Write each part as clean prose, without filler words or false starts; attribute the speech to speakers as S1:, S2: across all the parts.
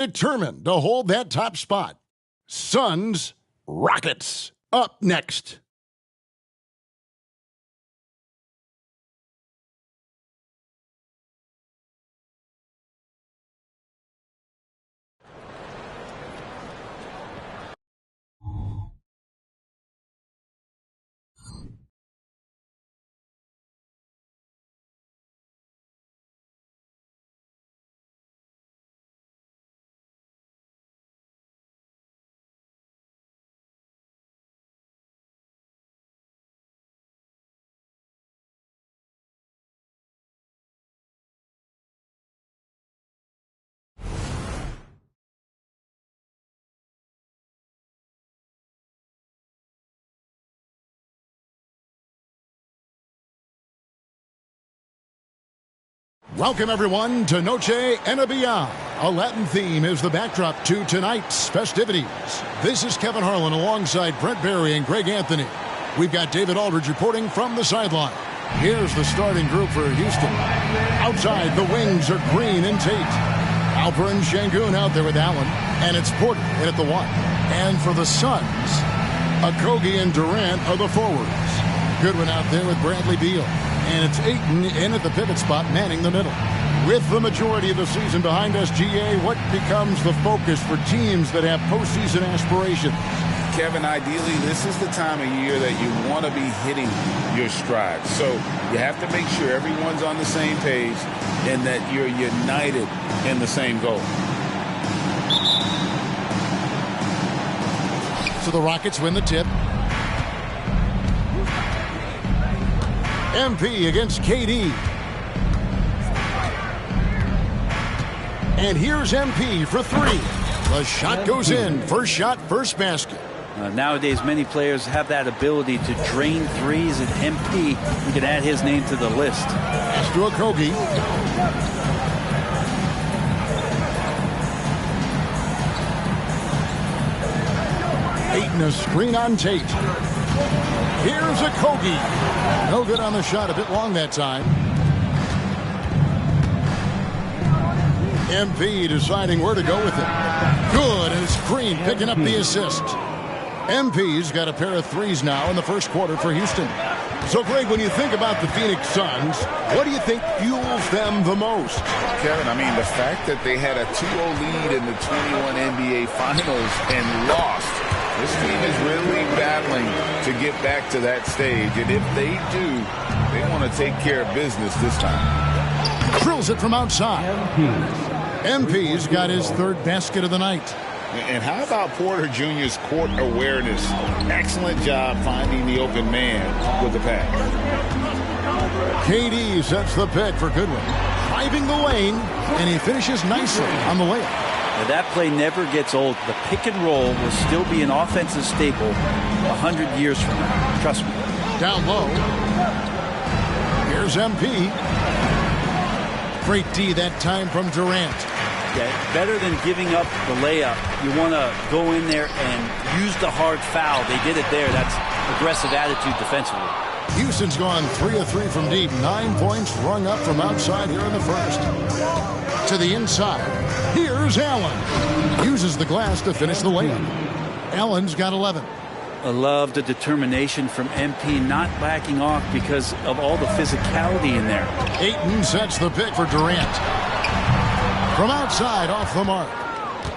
S1: determined to hold that top spot. Suns, Rockets, up next. Welcome, everyone, to Noche NBA. A Latin theme is the backdrop to tonight's festivities. This is Kevin Harlan alongside Brent Barry and Greg Anthony. We've got David Aldridge reporting from the sideline. Here's the starting group for Houston. Outside, the wings are Green and Tate. Alperen Sengun out there with Allen, and it's Porter in at the one. And for the Suns, Okogie and Durant are the forwards. Goodwin out there with Bradley Beal. And it's Ayton in at the pivot spot, manning the middle. With the majority of the season behind us, GA, what becomes the focus for teams that have postseason aspirations?
S2: Kevin, ideally, this is the time of year that you want to be hitting your stride. So you have to make sure everyone's on the same page and that you're united in the same goal.
S1: So the Rockets win the tip. MP against KD. And here's MP for three. The shot goes in. First shot, first basket.
S3: Nowadays, many players have that ability to drain threes, and MP, you can add his name to the list.
S1: Pass to Okogie. Ayton a screen on Tate. Here's Okogie. No good on the shot, a bit long that time. MP deciding where to go with it. Good, and screen picking up the assist. MP's got a pair of threes now in the first quarter for Houston. So, Greg, when you think about the Phoenix Suns, what do you think fuels them the most?
S2: Kevin, I mean, the fact that they had a 2-0 lead in the 21 NBA Finals and lost. This team is really battling to get back to that stage. And if they do, they want to take care of business this time.
S1: Drills it from outside. MP's got his third basket of the night.
S2: And how about Porter Jr.'s court awareness? Excellent job finding the open man with the pass.
S1: KD sets the pick for Goodwin. Driving the lane, and he finishes nicely on the layup.
S3: Now, that play never gets old. The pick and roll will still be an offensive staple 100 years from now. Trust me.
S1: Down low. Here's MP. Great D that time from Durant.
S3: Yeah, better than giving up the layup. You want to go in there and use the hard foul. They did it there. That's aggressive attitude defensively.
S1: Houston's gone 3 of 3 from deep. 9 points rung up from outside here in the first. To the inside. Here's Allen. Uses the glass to finish the layup. Allen's got 11.
S3: I love the determination from MP, not backing off because of all the physicality in there.
S1: Ayton sets the pick for Durant. From outside, off the mark.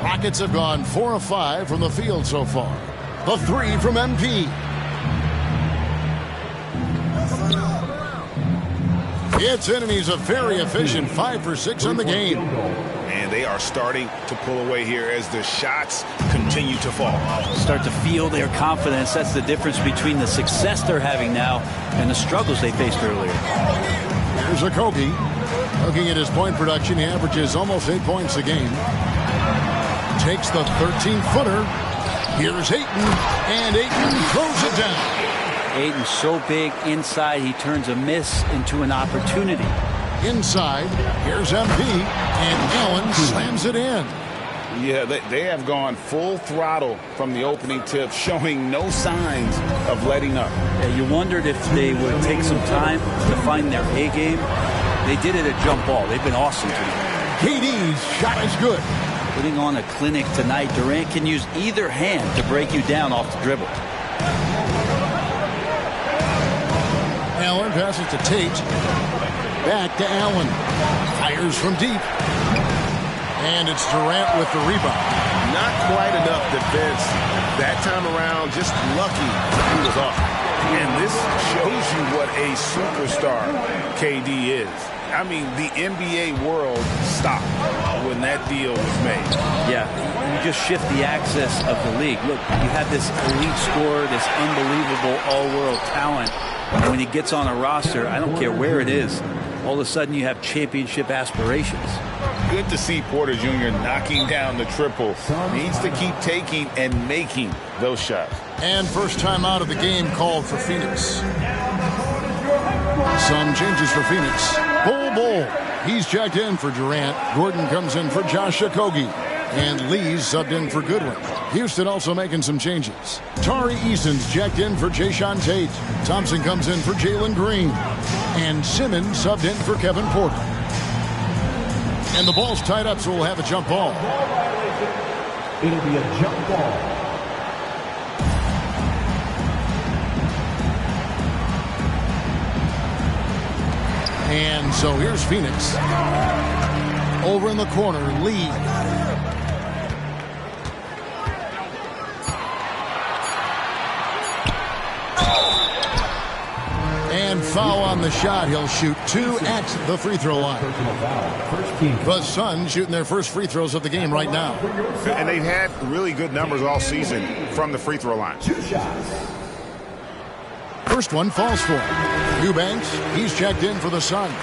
S1: Rockets have gone 4 of 5 from the field so far. The three from MP. It's in, and he's a very efficient 5 for 6 on the game.
S2: And they are starting to pull away here as the shots continue to fall.
S3: Start to feel their confidence. That's the difference between the success they're having now and the struggles they faced earlier.
S1: Here's Okogie. Looking at his point production, he averages almost 8 points a game. Takes the 13-footer. Here's Ayton, and Ayton throws it down.
S3: Ayton's so big inside, he turns a miss into an opportunity.
S1: Inside, here's MP, and Allen slams it in.
S2: Yeah, they have gone full throttle from the opening tip, showing no signs of letting up.
S3: Yeah, you wondered if they would take some time to find their A game. They did it at jump ball. They've been awesome to me.
S1: KD's shot is good.
S3: putting on a clinic tonight. Durant can use either hand to break you down off the dribble.
S1: Allen passes to Tate. Back to Allen. Fires from deep. And it's Durant with the rebound.
S4: Not quite enough defense that time around. Just lucky he was off.
S2: And this shows you what a superstar KD is. I mean, the NBA world stopped when that deal was made.
S3: Yeah, you just shift the axis of the league. Look, you have this elite scorer, this unbelievable all-world talent. And when he gets on a roster, I don't care where it is, all of a sudden you have championship aspirations.
S2: Good to see Porter Jr. knocking down the triple. Needs to keep taking and making those shots.
S1: And first time out of the game called for Phoenix. Some changes for Phoenix. Bol. He's checked in for Durant. Gordon comes in for Josh Okogie. And Lee's subbed in for Goodwin. Houston also making some changes. Tari Eason's checked in for Jayshawn Tate. Thompson comes in for Jalen Green. And Simmons subbed in for Kevin Porter. And the ball's tied up, so we'll have a jump ball.
S5: It'll be a jump ball.
S1: And so here's Phoenix. Over in the corner, Lee. And foul on the shot. He'll shoot 2 at the free throw line. The Suns shooting their first free throws of the game right now.
S4: And they've had really good numbers all season from the free throw line.
S5: 2 shots.
S1: First one falls for him. Eubanks, he's checked in for the Suns.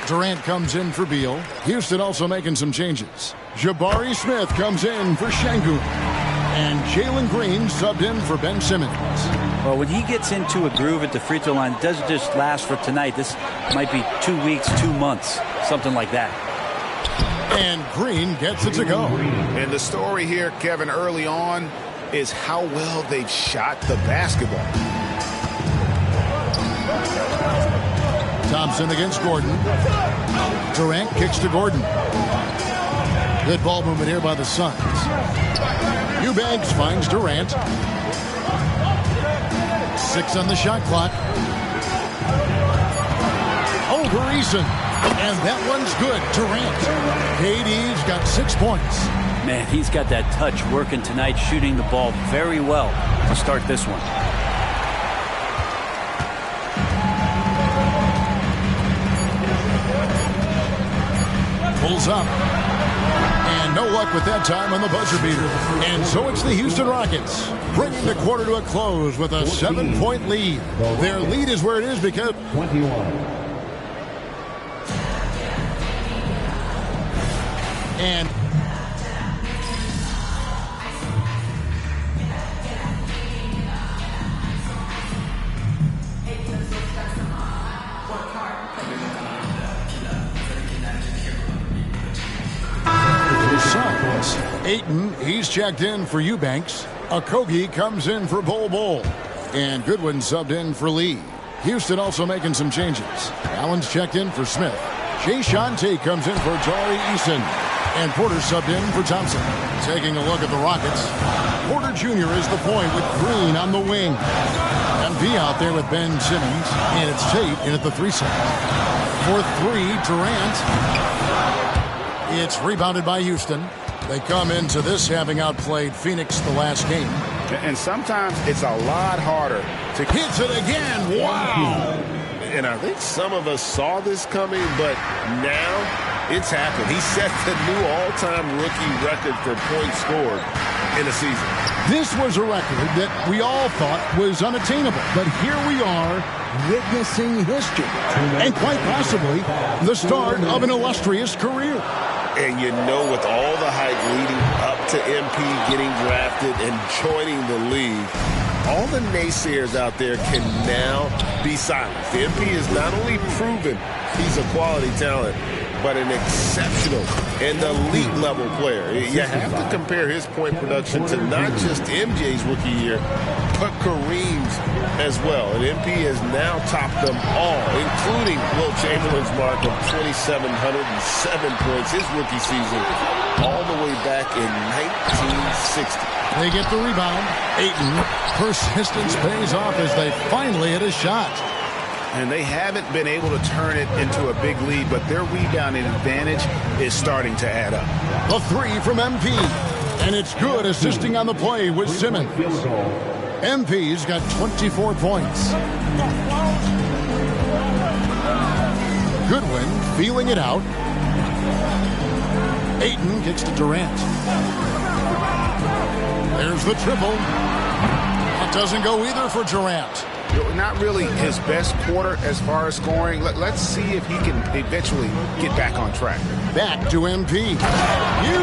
S1: Durant comes in for Beal. Houston also making some changes. Jabari Smith comes in for Şengün. And Jalen Green subbed in for Ben Simmons.
S3: Well, when he gets into a groove at the free throw line, it doesn't just last for tonight. This might be 2 weeks, 2 months, something like that.
S1: And Green gets it to go.
S4: And the story here, Kevin, early on is how well they've shot the basketball.
S1: Thompson against Gordon. Durant kicks to Gordon. Good ball movement here by the Suns. Eubanks finds Durant. 6 on the shot clock. Over Eason. And that one's good. Durant. KD's got 6 points.
S3: Man, he's got that touch working tonight, shooting the ball very well to start this one.
S1: Pulls up. And no luck with that time on the buzzer beater. And so it's the Houston Rockets bringing the quarter to a close with a 7-point lead. Their lead is where it is because
S5: 21.
S1: And Ayton, he's checked in for Eubanks. Okogie comes in for Bol. And Goodwin subbed in for Lee. Houston also making some changes. Allen's checked in for Smith. Jayshawn Tate comes in for Tari Eason. And Porter subbed in for Thompson. Taking a look at the Rockets. Porter Jr. is the point with Green on the wing. MV out there with Ben Simmons. And it's Tate in at the 3 set. For 3, Durant. It's rebounded by Houston. They come into this having outplayed Phoenix the last game.
S4: And sometimes it's a lot harder to
S1: hits it again. Wow.
S4: And I think some of us saw this coming, but now it's happened. He set the new all-time rookie record for points scored in a season.
S1: This was a record that we all thought was unattainable. But here we are witnessing history. And quite possibly the start of an illustrious career.
S4: And you know, with all the hype leading up to MP getting drafted and joining the league, all the naysayers out there can now be silenced. The MP has not only proven he's a quality talent, but an exceptional and elite level player. You have to compare his point production to not just MJ's rookie year, but Kareem's as well. And MP has now topped them all, including Wilt Chamberlain's mark of 2,707 points his rookie season, all the way back in 1960.
S1: They get the rebound. Ayton. Persistence pays off as they finally hit a shot.
S2: And they haven't been able to turn it into a big lead, but their rebounding advantage is starting to add up.
S1: The three from MP. And it's good, assisting on the play with Simmons. MP's got 24 points. Goodwin feeling it out. Ayton kicks to Durant. There's the triple. That doesn't go either for Durant.
S2: Not really his best quarter as far as scoring. Let's see if he can eventually get back on track.
S1: Back to MP.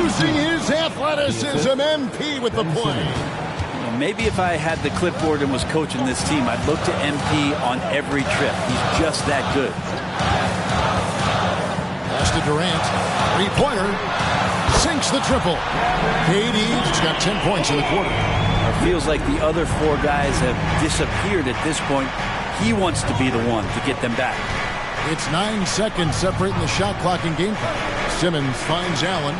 S1: Using his athleticism, MP with the play.
S3: Maybe if I had the clipboard and was coaching this team, I'd look to MP on every trip. He's just that good.
S1: Pass to Durant. Three-pointer. Sinks the triple. KD's got 10 points in the quarter.
S3: It feels like the other four guys have disappeared at this point. He wants to be the one to get them back.
S1: It's 9 seconds separating the shot clock and game time. Simmons finds Allen.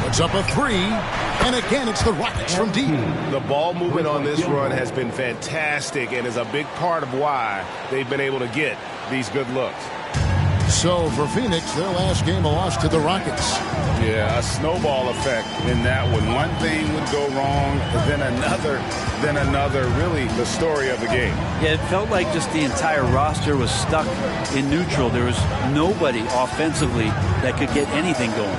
S1: Puts up a three. And again, it's the Rockets from deep.
S4: The ball movement on this run has been fantastic and is a big part of why they've been able to get these good looks.
S1: So for Phoenix, their last game a loss to the Rockets.
S2: Yeah, a snowball effect in that one. One thing would go wrong, then another. Really the story of the game.
S3: Yeah, it felt like just the entire roster was stuck in neutral. There was nobody offensively that could get anything going.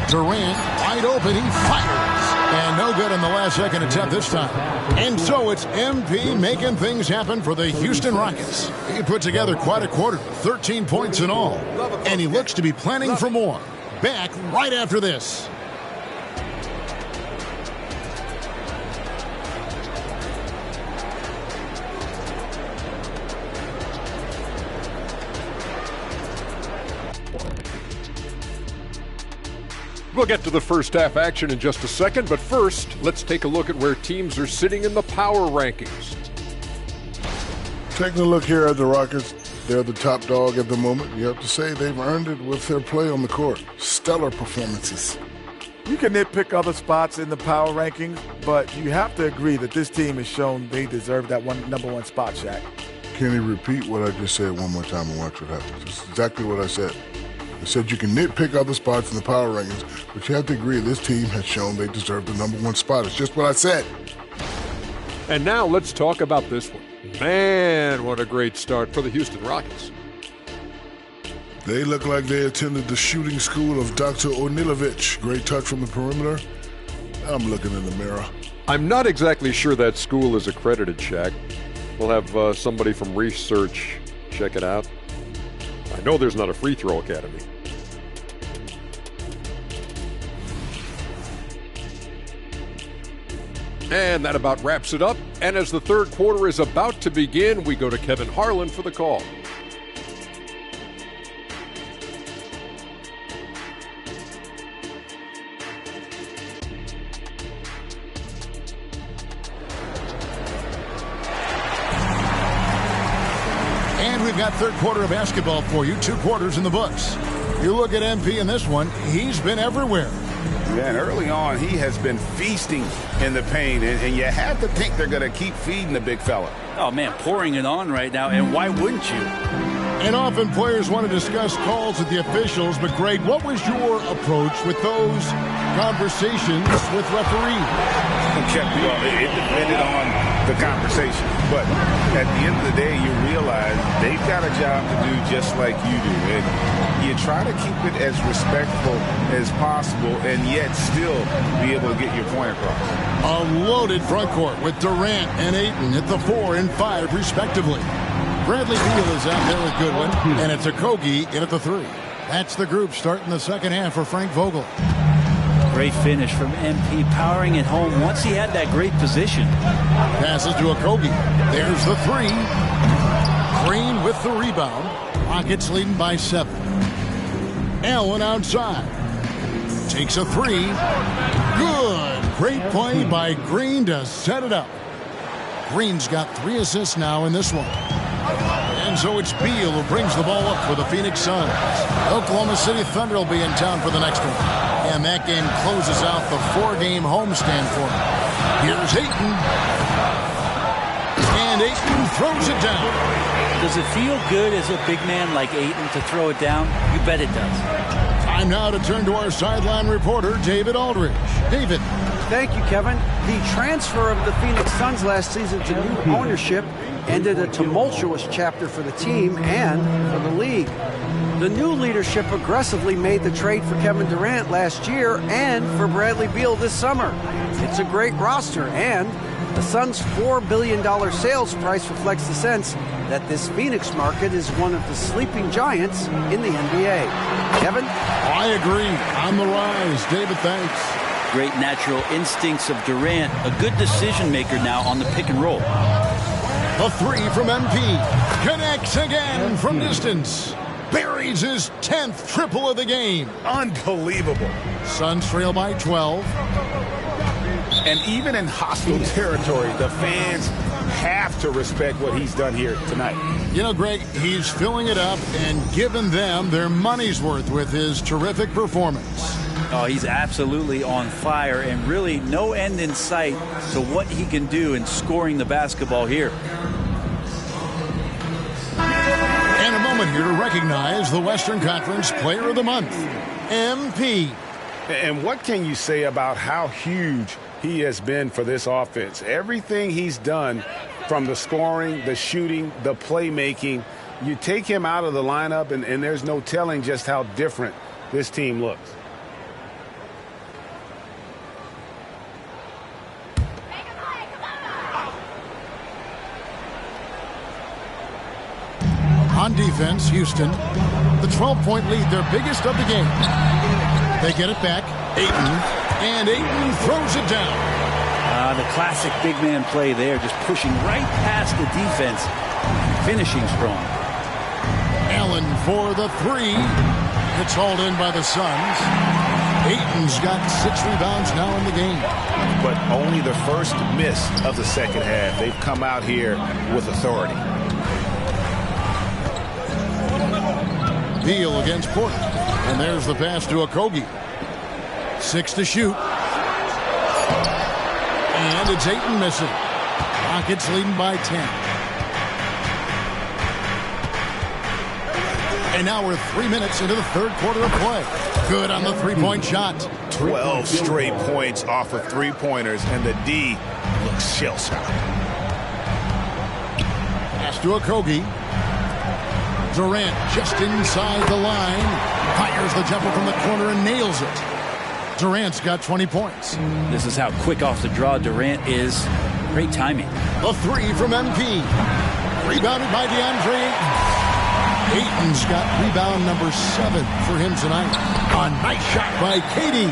S1: Durant, wide open, he fires. And no good on the last second attempt this time. And so it's MP making things happen for the Houston Rockets. He put together quite a quarter, 13 points in all. And he looks to be planning for more. Back right after this.
S6: We'll get to the first half action in just a second, but first, let's take a look at where teams are sitting in the power rankings.
S7: Taking a look here at the Rockets, they're the top dog at the moment. You have to say they've earned it with their play on the court. Stellar performances.
S8: You can nitpick other spots in the power rankings, but you have to agree that this team has shown they deserve that number one spot, Shaq.
S7: Can you repeat what I just said one more time and watch what happens? This is exactly what I said. I said you can nitpick other spots in the power rankings, but you have to agree this team has shown they deserve the number one spot. It's just what I said.
S6: And now let's talk about this one. Man, what a great start for the Houston Rockets.
S7: They look like they attended the shooting school of Dr. Onilovich. Great touch from the perimeter. I'm looking in the mirror.
S6: I'm not exactly sure that school is accredited, Shaq. We'll have somebody from research check it out. I know there's not a free throw academy. And that about wraps it up. And as the third quarter is about to begin, we go to Kevin Harlan for the call.
S1: And we've got third quarter of basketball for you. 2 quarters in the books. You look at MP in this one, he's been everywhere.
S2: Yeah, and early on, he has been feasting in the paint, and you have to think they're going to keep feeding the big fella.
S3: Oh, man, pouring it on right now, and why wouldn't you?
S1: And often players want to discuss calls with the officials, but Greg, what was your approach with those conversations with referees?
S2: It depended on the conversation, but at the end of the day, you realize they've got a job to do just like you do, and you try to keep it as respectful as possible and yet still be able to get your point across.
S1: A loaded front court with Durant and Ayton at the 4 and 5 respectively. Bradley Beal is out there with Goodwin, and it's Okogie in at the 3. That's the group starting the second half for Frank Vogel.
S3: Great finish from MP, powering it home once he had that great position.
S1: Passes to Okogie. There's the 3. Green with the rebound. Rockets leading by 7. Allen outside. Takes a 3. Good. Great play by Green to set it up. Green's got 3 assists now in this one. And so it's Beal who brings the ball up for the Phoenix Suns. Oklahoma City Thunder will be in town for the next one. And that game closes out the 4-game homestand for them. Here's Ayton. And Ayton throws it down.
S3: Does it feel good as a big man like Ayton to throw it down? You bet it does.
S1: Time now to turn to our sideline reporter, David Aldridge. David.
S9: Thank you, Kevin. The transfer of the Phoenix Suns last season to new ownership ended a tumultuous chapter for the team and for the league. The new leadership aggressively made the trade for Kevin Durant last year and for Bradley Beal this summer. It's a great roster, and the Suns' $4 billion sales price reflects the sense that this Phoenix market is one of the sleeping giants in the NBA. Kevin?
S1: I agree. On the rise. David, thanks.
S3: Great natural instincts of Durant. A good decision maker now on the pick and roll.
S1: A 3 from MP. Connects again from distance. Buries his 10th triple of the game.
S2: Unbelievable.
S1: Suns trail by 12.
S2: And even in hostile territory, the fans have to respect what he's done here tonight.
S1: You know, Greg, he's filling it up and giving them their money's worth with his terrific performance.
S3: Oh, he's absolutely on fire, and really no end in sight to what he can do in scoring the basketball here.
S1: And a moment here to recognize the Western Conference Player of the Month, MP.
S2: And what can you say about how huge he has been for this offense? Everything he's done, from the scoring, the shooting, the playmaking, you take him out of the lineup, and there's no telling just how different this team looks.
S1: On defense, Houston, the 12-point lead, their biggest of the game. They get it back. Ayton, and Ayton throws it down.
S3: The classic big man play there, just pushing right past the defense, finishing strong.
S1: Allen for the 3. It's hauled in by the Suns. Ayton's got 6 rebounds now in the game.
S2: But only the first miss of the second half. They've come out here with authority.
S1: Beal against Porter. And there's the pass to Okogie. 6 to shoot. And it's Ayton missing. Rockets leading by 10. And now we're 3 minutes into the third quarter of play. Good on the 3-point shot.
S2: 12 straight points off of 3-pointers, and the D looks shell-shocked.
S1: Pass to Okogie. Durant just inside the line. Fires the jumper from the corner and nails it. Durant's got 20 points.
S3: This is how quick off the draw Durant is. Great timing.
S1: A 3 from MP. Rebounded by DeAndre Ayton. Ayton's got rebound number 7 for him tonight. A nice shot by KD.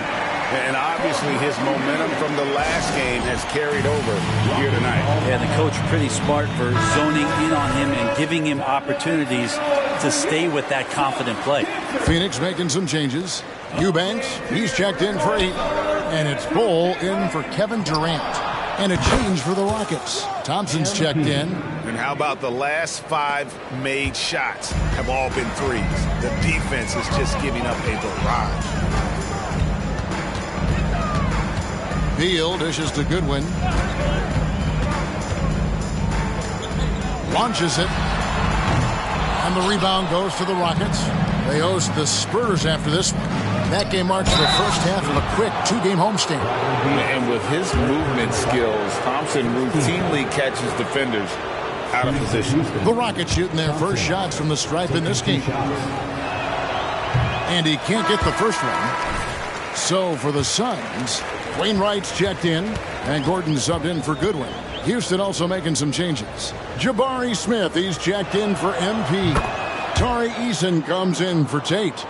S2: And obviously his momentum from the last game has carried over here tonight.
S3: Yeah, the coach pretty smart for zoning in on him and giving him opportunities to stay with that confident play.
S1: Phoenix making some changes. Eubanks, he's checked in for 8. And it's Bull in for Kevin Durant. And a change for the Rockets. Thompson's checked in.
S2: And how about the last 5 made shots have all been threes? The defense is just giving up a barrage.
S1: Beal dishes to Goodwin. Launches it. And the rebound goes to the Rockets. They host the Spurs after this one. That game marks the first half of a quick 2-game homestand.
S2: And with his movement skills, Thompson routinely catches defenders out of position.
S1: The Rockets shooting their first shots from the stripe in this game. And he can't get the first one. So for the Suns, Wainwright's checked in, and Gordon subbed in for Goodwin. Houston also making some changes. Jabari Smith, he's checked in for MP. Tari Eason comes in for Tate.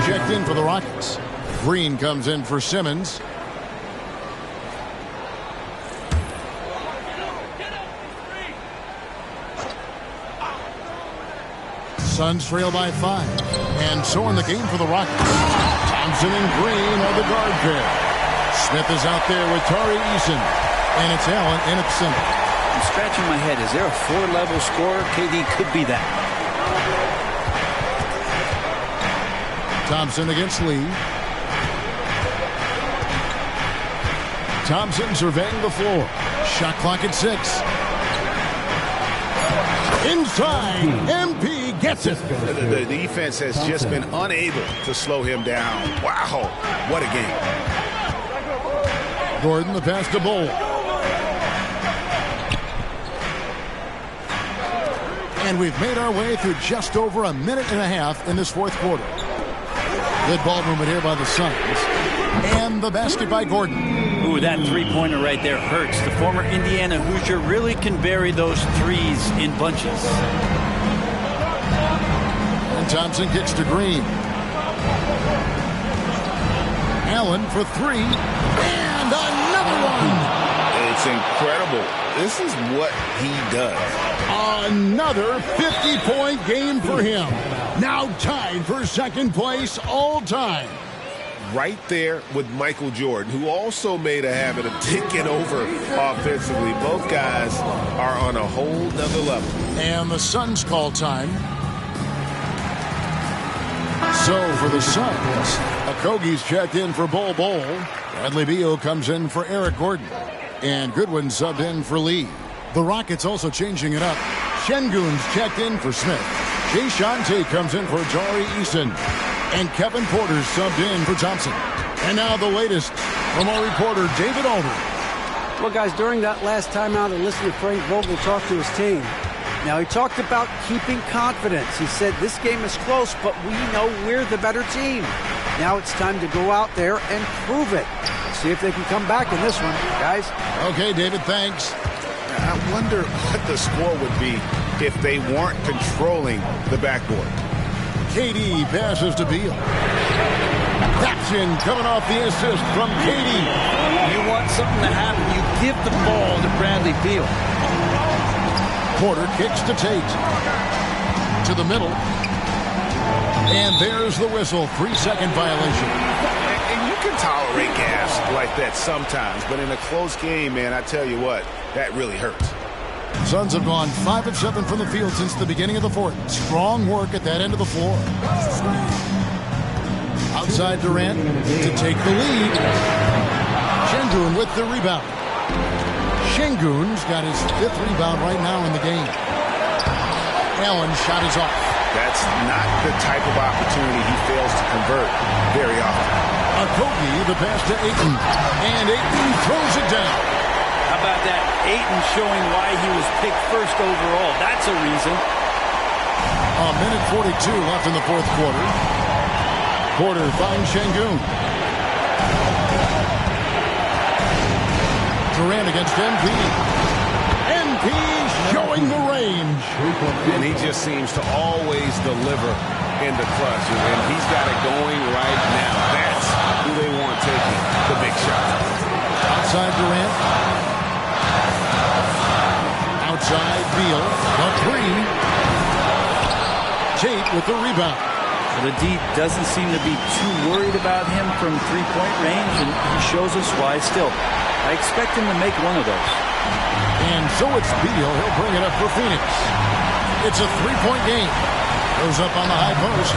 S1: Checked in for the Rockets. Green comes in for Simmons. Suns trail by 5. And so in the game for the Rockets. Thompson and Green are the guard pair. Smith is out there with Tari Eason. And it's Allen in at center.
S3: I'm scratching my head. Is there a 4-level scorer? KD could be that.
S1: Thompson against Lee. Thompson surveying the floor. Shot clock at 6. Inside, MP gets it.
S2: The defense has just been unable to slow him down. Wow, what a game.
S1: Gordon the pass to Bowl. And we've made our way through just over a minute and a half in this fourth quarter. Good ball movement here by the Suns. And the basket by Gordon.
S3: Ooh, that three-pointer right there hurts. The former Indiana Hoosier really can bury those threes in bunches.
S1: And Thompson kicks to Green. Allen for 3. And another one.
S2: It's incredible. This is what he does.
S1: Another 50-point game for him. Now tied for second place all time.
S4: Right there with Michael Jordan, who also made a habit of taking over offensively. Both guys are on a whole nother level.
S1: And the Suns call time. So for the Suns, Okogie's checked in for Bol Bol. Bradley Beal comes in for Eric Gordon. And Goodwin subbed in for Lee. The Rockets also changing it up. Şengün's checked in for Smith. Jae'Sean Tate comes in for Tari Eason. And Kevin Porter subbed in for Thompson. And now the latest from our reporter, David Aldridge.
S9: Well, guys, during that last timeout, I listened to Frank Vogel talk to his team. Now, he talked about keeping confidence. He said, this game is close, but we know we're the better team. Now it's time to go out there and prove it. See if they can come back in this one, guys.
S1: Okay, David, thanks.
S2: I wonder what the score would be if they weren't controlling the backboard.
S1: KD passes to Beal. That's in, coming off the assist from KD.
S3: You want something to happen, you give the ball to Bradley Beal.
S1: Porter kicks to Tate. To the middle. And there's the whistle. 3-second violation.
S2: And you can tolerate gas like that sometimes, but in a close game, man, I tell you what, that really hurts.
S1: Suns have gone 5 of 7 from the field since the beginning of the fourth. Strong work at that end of the floor. Outside Durant to take the lead. Şengün with the rebound. Şengün's got his 5th rebound right now in the game. Allen's shot is off.
S2: That's not the type of opportunity he fails to convert very often.
S1: Okogie, the pass to Ayton. And Ayton throws it down.
S3: How about that? Ayton showing why he was picked first overall. That's a reason.
S1: A minute 42 left in the fourth quarter. Porter finds Şengün. Durant against MP. MP showing the range.
S2: And he just seems to always deliver in the clutch. And he's got it going right now. That's who they want taking the big shot.
S1: Outside Durant. Outside Beal. A 3. Tate with the rebound.
S3: The D doesn't seem to be too worried about him from three-point range, and he shows us why still. I expect him to make one of those.
S1: And so it's Beal. He'll bring it up for Phoenix. It's a 3-point game. Goes up on the high post.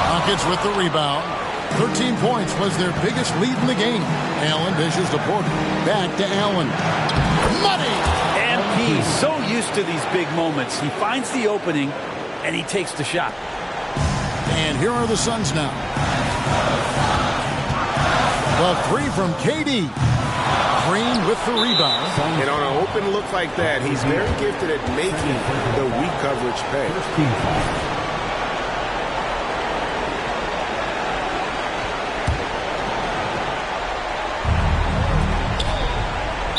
S1: Rockets with the rebound. 13 points was their biggest lead in the game. Allen dishes to Porter. Back to Allen. Money!
S3: MP, so used to these big moments. He finds the opening, and he takes the shot.
S1: And here are the Suns now. The 3 from KD. Green with the rebound.
S4: And on an open look like that, he's very gifted at making the weak coverage pay.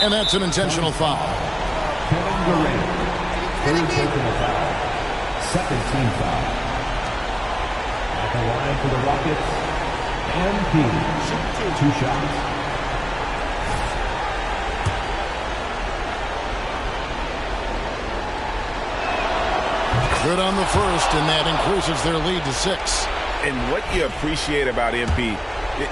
S1: And that's an intentional foul.
S5: Kevin Durant, third personal foul, second team foul. At the line for the Rockets, MP, 2 shots.
S1: Good on the first, and that increases their lead to 6.
S2: And what you appreciate about MP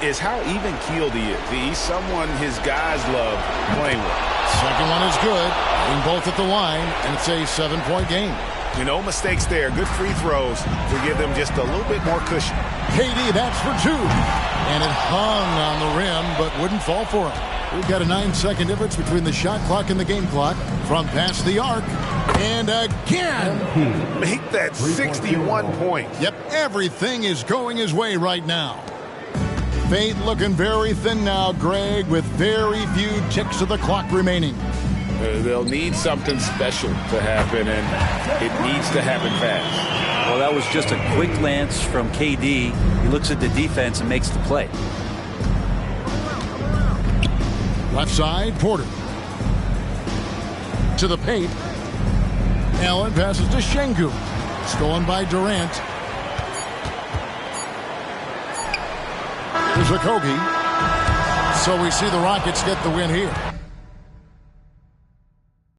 S2: is how even-keeled he is. He's someone his guys love playing with.
S1: Second one is good. Hitting both at the line, and it's a 7-point game.
S2: No mistakes there. Good free throws to give them just a little bit more cushion.
S1: KD, that's for 2. And it hung on the rim, but wouldn't fall for him. We've got a 9-second difference between the shot clock and the game clock. From past the arc. And again.
S2: Make that 61 points.
S1: Yep, everything is going his way right now. Fate looking very thin now, Greg, with very few ticks of the clock remaining.
S2: They'll need something special to happen, and it needs to happen fast.
S3: Well, that was just a quick glance from KD. He looks at the defense and makes the play.
S1: Left side, Porter. To the paint. Allen passes to Şengün. Stolen by Durant. Here's Okogie. So we see the Rockets get the win here.